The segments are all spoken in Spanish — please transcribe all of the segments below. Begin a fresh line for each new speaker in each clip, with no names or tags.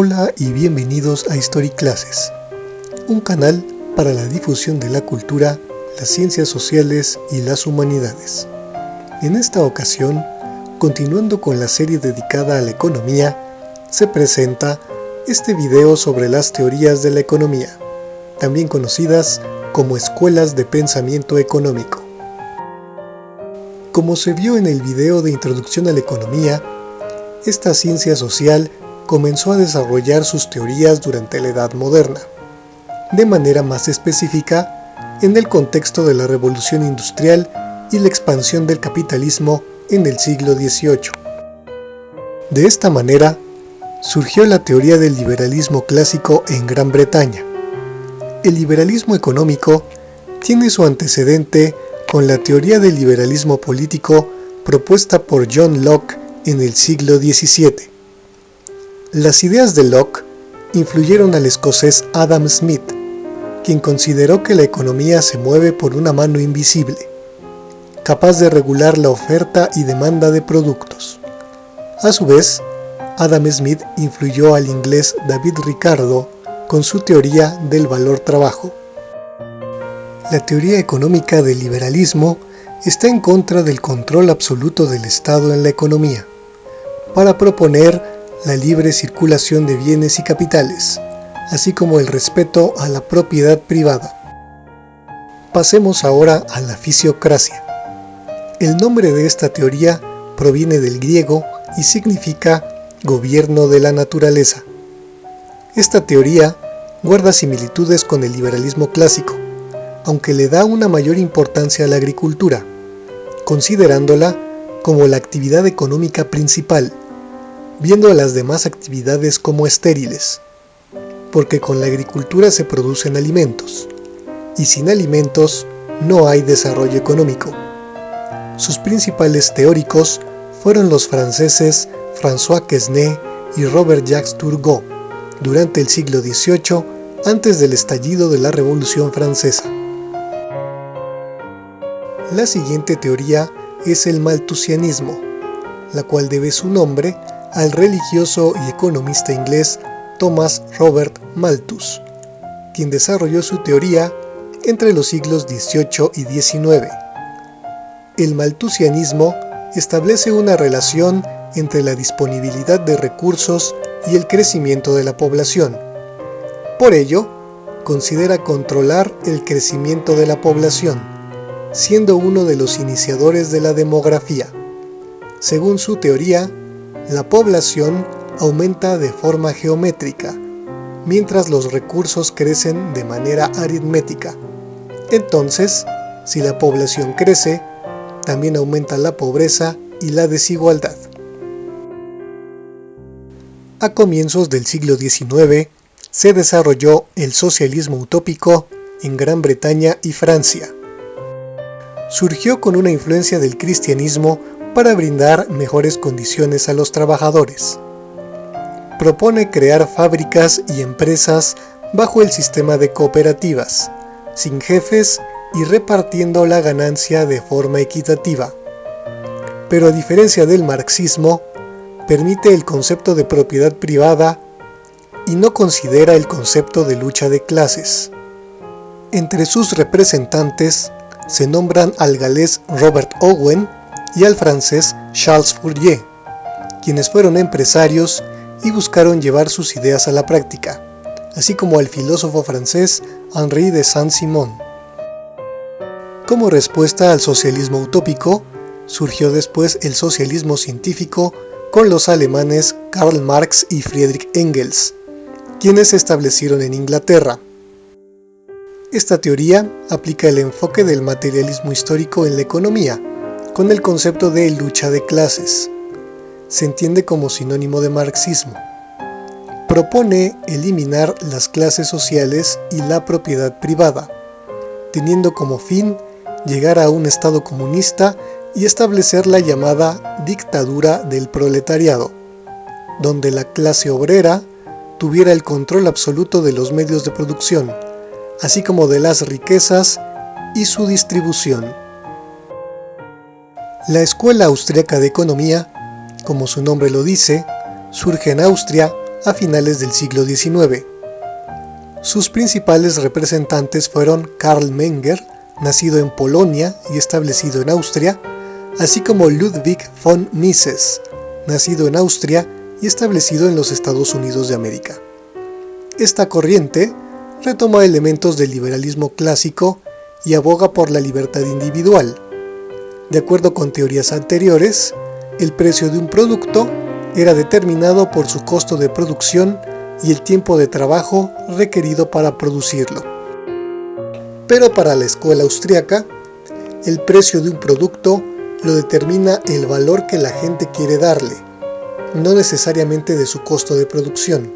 Hola y bienvenidos a History Classes, un canal para la difusión de la cultura, las ciencias sociales y las humanidades. En esta ocasión, continuando con la serie dedicada a la economía, se presenta este video sobre las teorías de la economía, también conocidas como escuelas de pensamiento económico. Como se vio en el video de introducción a la economía, esta ciencia social comenzó a desarrollar sus teorías durante la Edad Moderna, de manera más específica en el contexto de la Revolución Industrial y la expansión del capitalismo en el siglo XVIII. De esta manera, surgió la teoría del liberalismo clásico en Gran Bretaña. El liberalismo económico tiene su antecedente con la teoría del liberalismo político propuesta por John Locke en el siglo XVII. Las ideas de Locke influyeron al escocés Adam Smith, quien consideró que la economía se mueve por una mano invisible, capaz de regular la oferta y demanda de productos. A su vez, Adam Smith influyó al inglés David Ricardo con su teoría del valor trabajo. La teoría económica del liberalismo está en contra del control absoluto del Estado en la economía, para proponer la libre circulación de bienes y capitales, así como el respeto a la propiedad privada. Pasemos ahora a la fisiocracia. El nombre de esta teoría proviene del griego y significa gobierno de la naturaleza. Esta teoría guarda similitudes con el liberalismo clásico, aunque le da una mayor importancia a la agricultura, considerándola como la actividad económica principal, viendo a las demás actividades como estériles, porque con la agricultura se producen alimentos, y sin alimentos no hay desarrollo económico. Sus principales teóricos fueron los franceses François Quesnay y Robert-Jacques Turgot, durante el siglo XVIII, antes del estallido de la Revolución Francesa. La siguiente teoría es el malthusianismo, la cual debe su nombre al religioso y economista inglés Thomas Robert Malthus, quien desarrolló su teoría entre los siglos XVIII y XIX. El malthusianismo establece una relación entre la disponibilidad de recursos y el crecimiento de la población. Por ello, considera controlar el crecimiento de la población, siendo uno de los iniciadores de la demografía. Según su teoría, la población aumenta de forma geométrica, mientras los recursos crecen de manera aritmética. Entonces, si la población crece, también aumenta la pobreza y la desigualdad. A comienzos del siglo XIX, se desarrolló el socialismo utópico en Gran Bretaña y Francia. Surgió con una influencia del cristianismo para brindar mejores condiciones a los trabajadores. Propone crear fábricas y empresas bajo el sistema de cooperativas, sin jefes y repartiendo la ganancia de forma equitativa. Pero a diferencia del marxismo, permite el concepto de propiedad privada y no considera el concepto de lucha de clases. Entre sus representantes se nombran al galés Robert Owen y al francés Charles Fourier, quienes fueron empresarios y buscaron llevar sus ideas a la práctica, así como al filósofo francés Henri de Saint-Simon. Como respuesta al socialismo utópico, surgió después el socialismo científico con los alemanes Karl Marx y Friedrich Engels, quienes se establecieron en Inglaterra. Esta teoría aplica el enfoque del materialismo histórico en la economía, con el concepto de lucha de clases. Se entiende como sinónimo de marxismo. Propone eliminar las clases sociales y la propiedad privada, teniendo como fin llegar a un Estado comunista y establecer la llamada dictadura del proletariado, donde la clase obrera tuviera el control absoluto de los medios de producción, así como de las riquezas y su distribución. La Escuela Austriaca de Economía, como su nombre lo dice, surge en Austria a finales del siglo XIX. Sus principales representantes fueron Karl Menger, nacido en Polonia y establecido en Austria, así como Ludwig von Mises, nacido en Austria y establecido en los Estados Unidos de América. Esta corriente retoma elementos del liberalismo clásico y aboga por la libertad individual. De acuerdo con teorías anteriores, el precio de un producto era determinado por su costo de producción y el tiempo de trabajo requerido para producirlo. Pero para la escuela austriaca, el precio de un producto lo determina el valor que la gente quiere darle, no necesariamente de su costo de producción.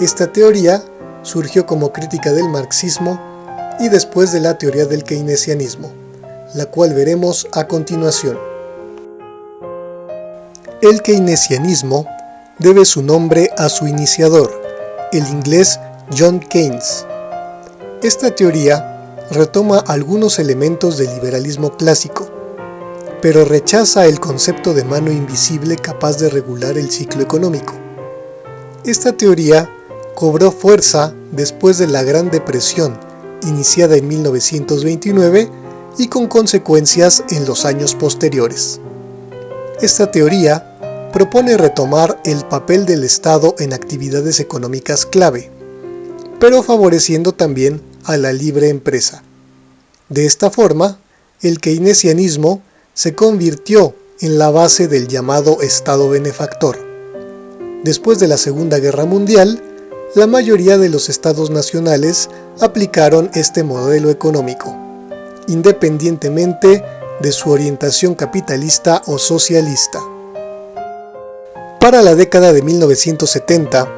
Esta teoría surgió como crítica del marxismo y después de la teoría del keynesianismo, la cual veremos a continuación. El keynesianismo debe su nombre a su iniciador, el inglés John Keynes. Esta teoría retoma algunos elementos del liberalismo clásico, pero rechaza el concepto de mano invisible capaz de regular el ciclo económico. Esta teoría cobró fuerza después de la Gran Depresión, iniciada en 1929 y con consecuencias en los años posteriores. Esta teoría propone retomar el papel del Estado en actividades económicas clave, pero favoreciendo también a la libre empresa. De esta forma, el keynesianismo se convirtió en la base del llamado Estado benefactor. Después de la Segunda Guerra Mundial, la mayoría de los estados nacionales aplicaron este modelo económico, independientemente de su orientación capitalista o socialista. Para la década de 1970,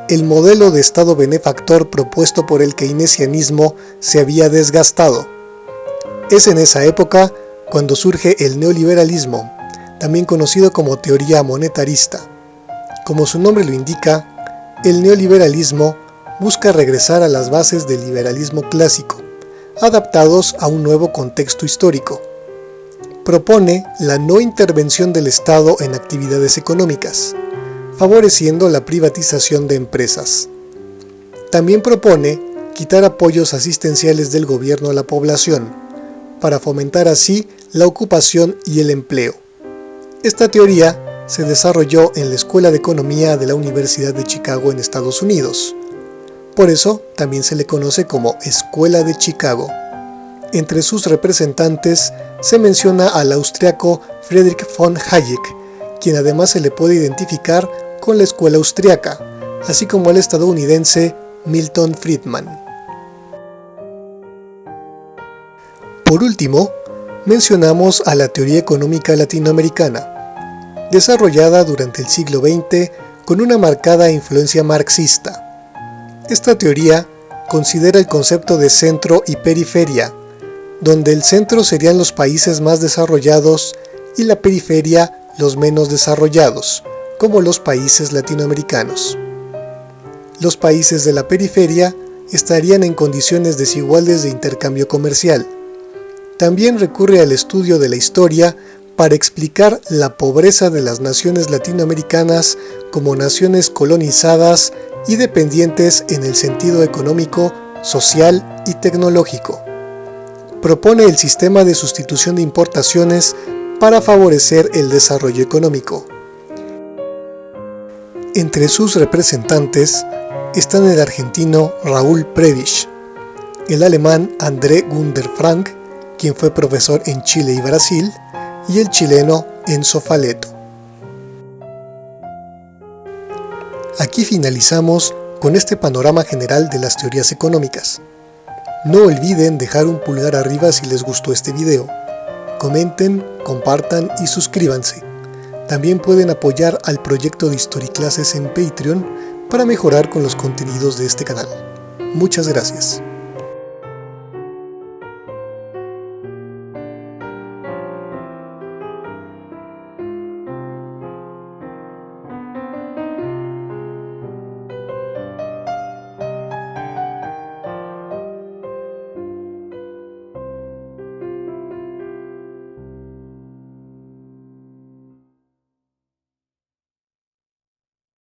el modelo de Estado benefactor propuesto por el keynesianismo se había desgastado. Es en esa época cuando surge el neoliberalismo, también conocido como teoría monetarista. Como su nombre lo indica, el neoliberalismo busca regresar a las bases del liberalismo clásico, adaptados a un nuevo contexto histórico. Propone la no intervención del Estado en actividades económicas, favoreciendo la privatización de empresas. También propone quitar apoyos asistenciales del gobierno a la población, para fomentar así la ocupación y el empleo. Esta teoría se desarrolló en la Escuela de Economía de la Universidad de Chicago en Estados Unidos. Por eso también se le conoce como Escuela de Chicago. Entre sus representantes se menciona al austriaco Friedrich von Hayek, quien además se le puede identificar con la escuela austriaca, así como al estadounidense Milton Friedman. Por último, mencionamos a la teoría económica latinoamericana, desarrollada durante el siglo XX con una marcada influencia marxista. Esta teoría considera el concepto de centro y periferia, donde el centro serían los países más desarrollados y la periferia los menos desarrollados, como los países latinoamericanos. Los países de la periferia estarían en condiciones desiguales de intercambio comercial. También recurre al estudio de la historia para explicar la pobreza de las naciones latinoamericanas como naciones colonizadas y dependientes en el sentido económico, social y tecnológico. Propone el sistema de sustitución de importaciones para favorecer el desarrollo económico. Entre sus representantes están el argentino Raúl Prebisch, el alemán André Günther Frank, quien fue profesor en Chile y Brasil, y el chileno Enzo Faleto. Aquí finalizamos con este panorama general de las teorías económicas. No olviden dejar un pulgar arriba si les gustó este video. Comenten, compartan y suscríbanse. También pueden apoyar al proyecto de Historiclases en Patreon para mejorar con los contenidos de este canal. Muchas gracias.